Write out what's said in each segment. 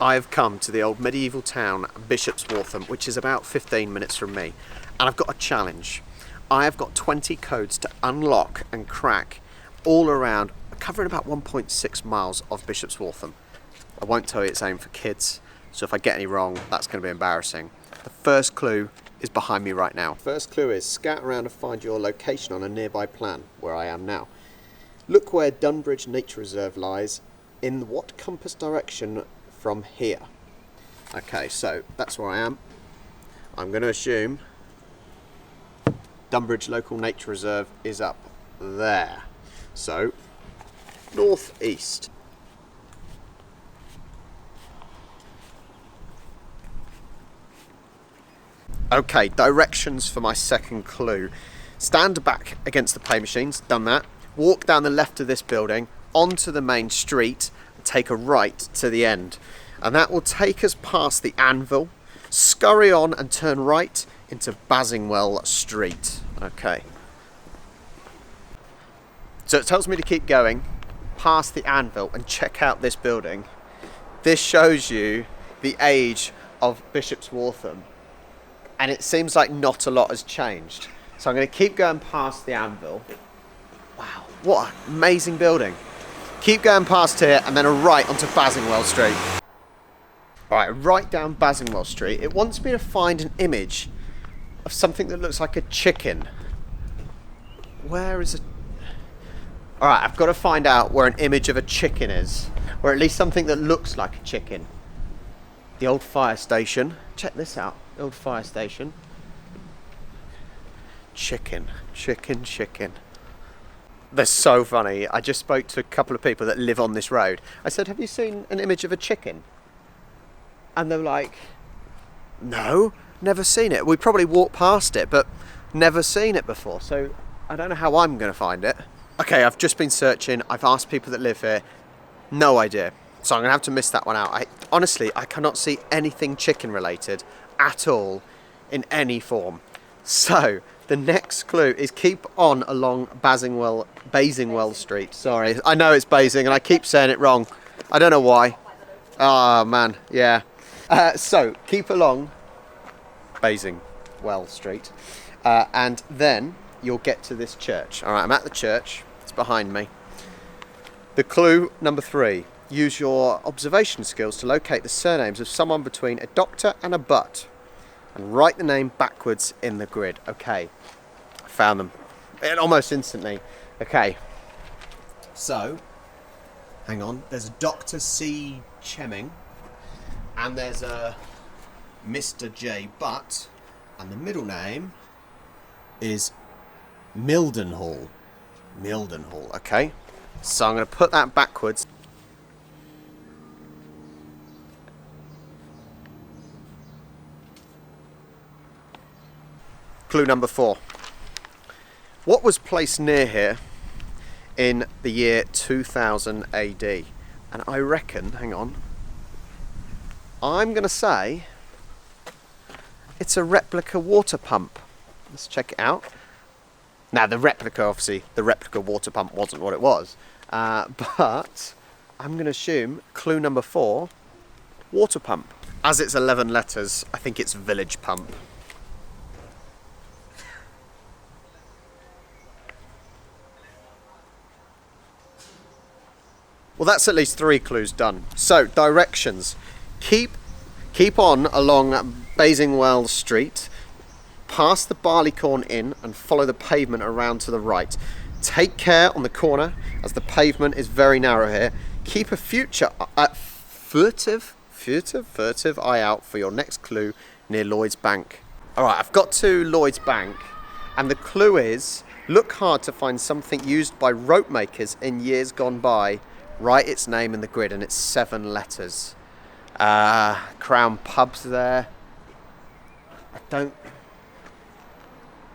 I have come to the old medieval town, Waltham, which is about 15 minutes from me, and I've got a challenge. I have got 20 codes to unlock and crack all around, covering about 1.6 miles of Waltham. I won't tell you it's aimed for kids, so if I get any wrong, that's going to be embarrassing. The first clue is behind me right now. First clue is scout around and find your location on a nearby plan, where I am now. Look where Dunbridge Nature Reserve lies, in what compass direction from here. Okay, so that's where I am. I'm going to assume Dunbridge Local Nature Reserve is up there. So, northeast. Okay, directions for my second clue. Stand back against the pay machines, done that. Walk down the left of this building, onto the main street, and take a right to the end. And that will take us past the Anvil, scurry on and turn right into Basingwell Street. Okay. So it tells me to keep going past the Anvil and check out this building. This shows you the age of Waltham. And it seems like not a lot has changed. So I'm going to keep going past the Anvil. Wow, what an amazing building. Keep going past here and then a right onto Basingwell Street. Alright, right down Basingwell Street. It wants me to find an image of something that looks like a chicken. Where is it? Alright, I've got to find out where an image of a chicken is. Or at least something that looks like a chicken. The old fire station. Check this out. The old fire station. Chicken, chicken, chicken. They're so funny. I just spoke to a couple of people that live on this road. I said, have you seen an image of a chicken? And they're like, no, never seen it. We probably walked past it, but never seen it before. So I don't know how I'm going to find it. Okay, I've just been searching. I've asked people that live here. No idea. So I'm going to have to miss that one out. Honestly, I cannot see anything chicken related at all in any form. So the next clue is keep on along Basingwell Street. Sorry, I know it's Basing and I keep saying it wrong. I don't know why. Oh man, yeah. So keep along Basingwell Street and then you'll get to this church. All right, I'm at the church. It's behind me. The clue number 3. Use your observation skills to locate the surnames of someone between a doctor and a butt and write the name backwards in the grid. Okay, I found them almost instantly. Okay, so hang on, there's a Dr. C. Chemming and there's a Mr. J. Butt and the middle name is Mildenhall. Mildenhall, okay, so I'm going to put that backwards. Clue number 4. What was placed near here in the year 2000 AD? And I reckon, hang on, I'm going to say it's a replica water pump. Let's check it out. Now the replica water pump wasn't what it was. But I'm going to assume clue number 4, water pump. As it's 11 letters, I think it's village pump. Well, that's at least 3 clues done. So, directions. Keep on along Basingwell Street, past the Barleycorn Inn and follow the pavement around to the right. Take care on the corner as the pavement is very narrow here. Keep a furtive eye out for your next clue near Lloyd's Bank. Alright, I've got to Lloyd's Bank and the clue is look hard to find something used by rope makers in years gone by. Write its name in the grid and it's 7 letters. Crown Pub's there.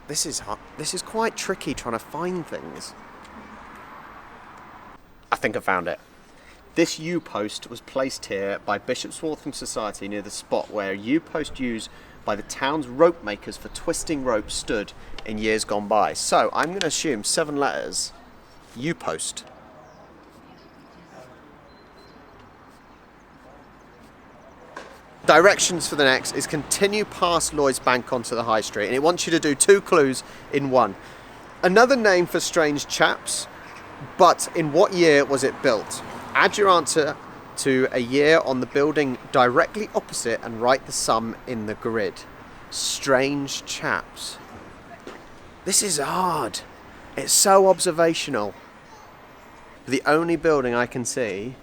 This is quite tricky trying to find things. I think I found it. This U-post was placed here by Waltham Society near the spot where U-post used by the town's rope makers for twisting ropes stood in years gone by. So I'm going to assume 7 letters, U-post. directions for the next is continue past Lloyd's Bank onto the high street, and it wants you to do 2 clues in one. Another name for Strange Chaps, but in what year was it built? Add your answer to a year on the building directly opposite and write the sum in the grid. Strange Chaps. This is hard. It's so observational. The only building I can see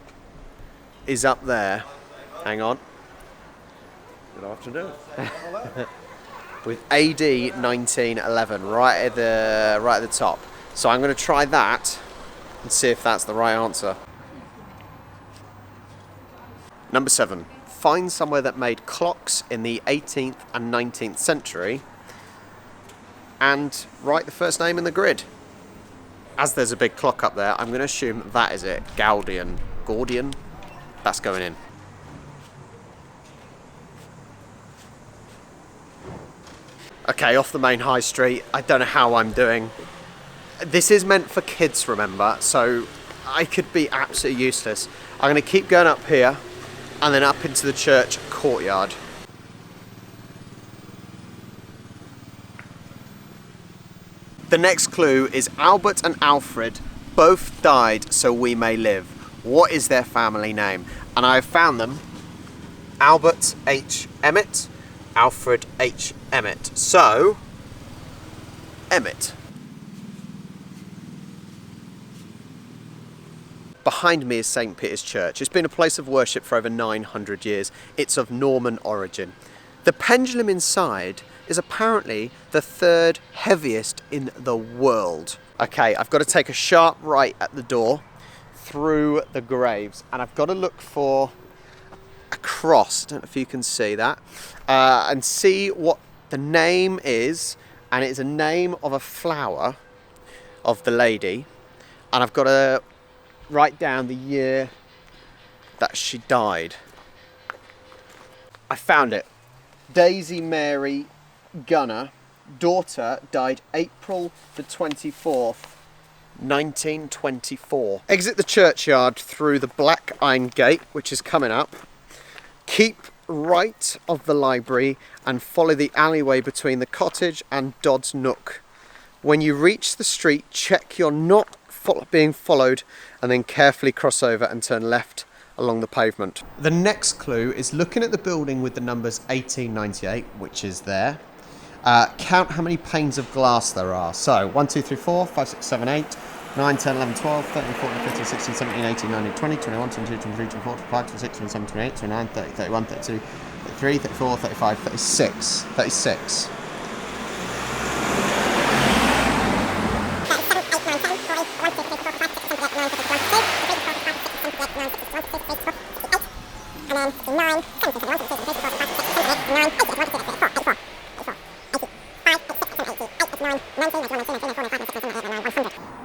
is up there. Hang on. Good afternoon. With AD 1911 right at the top. So I'm going to try that and see if that's the right answer. Number 7. Find somewhere that made clocks in the 18th and 19th century and write the first name in the grid. As there's a big clock up there, I'm going to assume that is it. Gordian. That's going in. Okay, off the main high street. I don't know how I'm doing. This is meant for kids, remember, so I could be absolutely useless. I'm going to keep going up here and then up into the church courtyard. The next clue is Albert and Alfred both died so we may live. What is their family name? And I've found them. Albert H. Emmett, Alfred H. Emmett. So, Emmett. Behind me is St. Peter's Church. It's been a place of worship for over 900 years. It's of Norman origin. The pendulum inside is apparently the 3rd heaviest in the world. Okay, I've got to take a sharp right at the door through the graves, and I've got to look for a cross. I don't know if you can see that, and see what the name is, and it's a name of a flower of the lady, and I've got to write down the year that she died. I found it. Daisy Mary Gunner, daughter, died April the 24th, 1924. Exit the churchyard through the black iron gate, which is coming up. Keep right of the library and follow the alleyway between the cottage and Dodd's Nook. When you reach the street, check you're not being followed and then carefully cross over and turn left along the pavement. The next clue is looking at the building with the numbers 1898, which is there. Count how many panes of glass there are. So 1, 2, 3, 4, 5, 6, 7, 8, 9, 10, 11, 12, 13, 14, 15, 16, 17, 18, 19, 20, 21, 22, 23, 24, 25, 26, 27, 28, 29, 30, 31, 32, 33, 34, 35, 36. 36.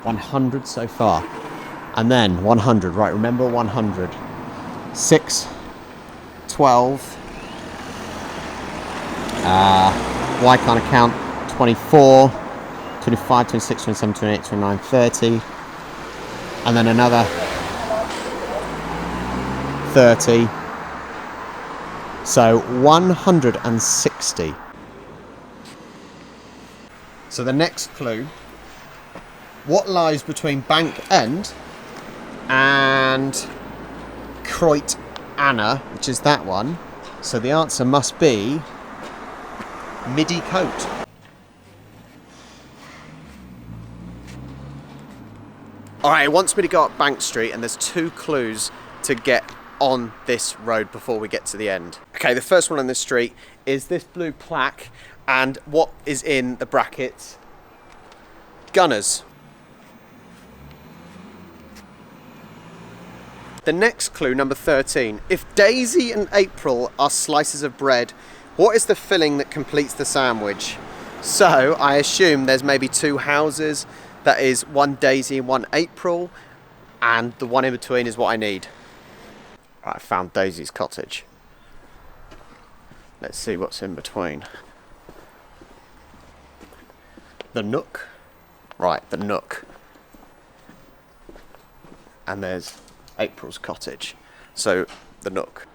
$100 so far, and then 100. Right, remember 100. 6, 12. Why can't I count? 24, 25, 26, 27, 28, 29, 30, and then another 30. So 160. So the next clue. What lies between Bank End and Croit Anna, which is that one? So the answer must be Midi Coat. Alright, it wants me to go up Bank Street, and there's 2 clues to get on this road before we get to the end. Okay, the first one on this street is this blue plaque, and what is in the brackets? Gunners. The next clue, number 13. If Daisy and April are slices of bread, what is the filling that completes the sandwich? So I assume there's maybe 2 houses. That is 1 Daisy and 1 April, and the one in between is what I need. Right, I found Daisy's cottage. Let's see what's in between. The Nook. Right, the Nook. And there's April's cottage. So, the Nook.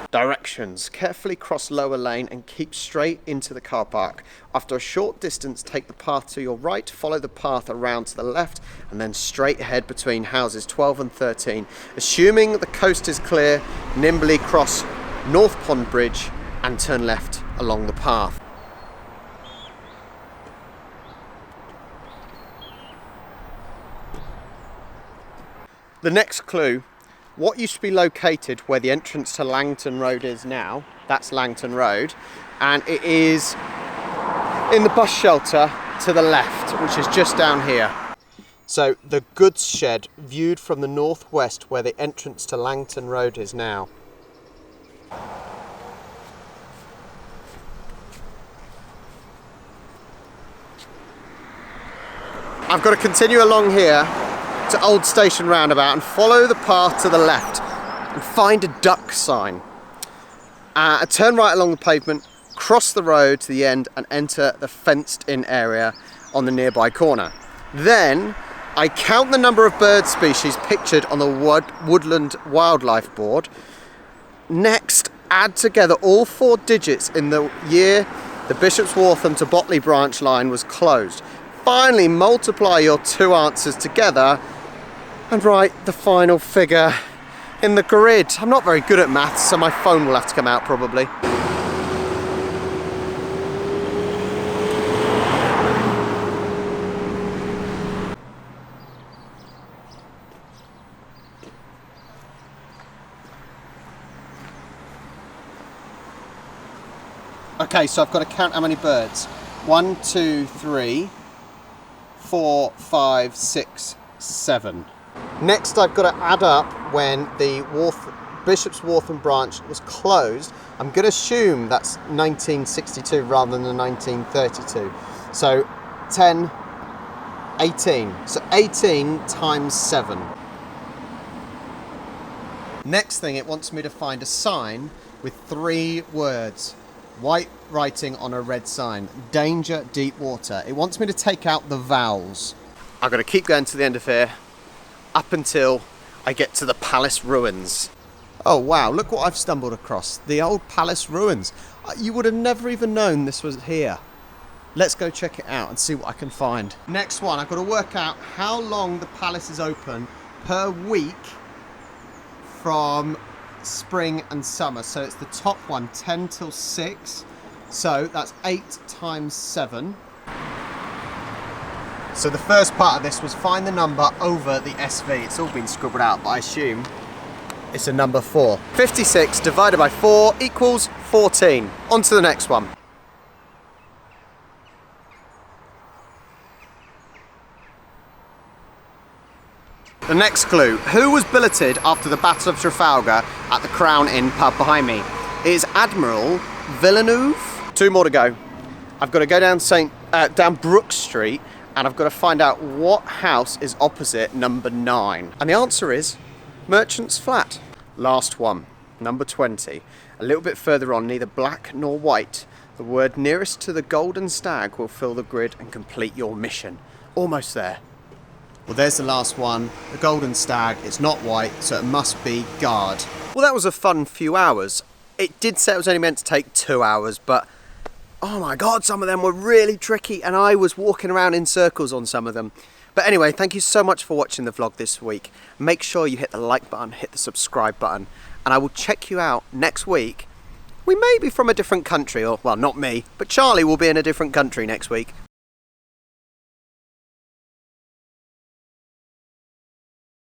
Directions. Carefully cross lower lane and keep straight into the car park. After a short distance, take the path to your right, follow the path around to the left, and then straight ahead between houses 12 and 13. Assuming the coast is clear, nimbly cross North Pond Bridge and turn left along the path. The next clue, what used to be located where the entrance to Langton Road is now, that's Langton Road, and it is in the bus shelter to the left, which is just down here. So the goods shed viewed from the northwest where the entrance to Langton Road is now. I've got to continue along here to Old Station Roundabout and follow the path to the left and find a duck sign. Turn right along the pavement, cross the road to the end and enter the fenced in area on the nearby corner. Then I count the number of bird species pictured on the Woodland Wildlife Board. Next, add together all 4 digits in the year the Bishop's Waltham to Botley branch line was closed. Finally, multiply your 2 answers together and write the final figure in the grid. I'm not very good at maths, so my phone will have to come out probably. Okay, so I've got to count how many birds. 1, 2, 3, 4, 5, 6, 7. Next, I've got to add up when the Bishop's Waltham branch was closed. I'm going to assume that's 1962 rather than 1932. So 10, 18. So 18 times 7. Next thing, it wants me to find a sign with 3 words. White writing on a red sign. Danger, deep water. It wants me to take out the vowels. I've got to keep going to the end of here up until I get to the palace ruins. Oh wow, look what I've stumbled across. The old palace ruins. You would have never even known this was here. Let's go check it out and see what I can find. Next one, I've got to work out how long the palace is open per week from spring and summer. So it's the top one, 10 till 6. So that's 8 times 7. So the first part of this was find the number over the SV. It's all been scribbled out, but I assume it's a number 4. 56 divided by 4 equals 14. On to the next one. The next clue. Who was billeted after the Battle of Trafalgar at the Crown Inn pub behind me? It is Admiral Villeneuve. 2 more to go. I've got to go down Brook Street and I've got to find out what house is opposite number 9. And the answer is Merchant's Flat. Last one, number 20. A little bit further on, neither black nor white. The word nearest to the Golden Stag will fill the grid and complete your mission. Almost there. Well, there's the last one, the Golden Stag. It's not white, so it must be guard. Well, that was a fun few hours. It did say it was only meant to take 2 hours, but oh my God, some of them were really tricky and I was walking around in circles on some of them. But anyway, thank you so much for watching the vlog this week. Make sure you hit the like button, hit the subscribe button, and I will check you out next week. We may be from a different country, or well, not me, but Charlie will be in a different country next week.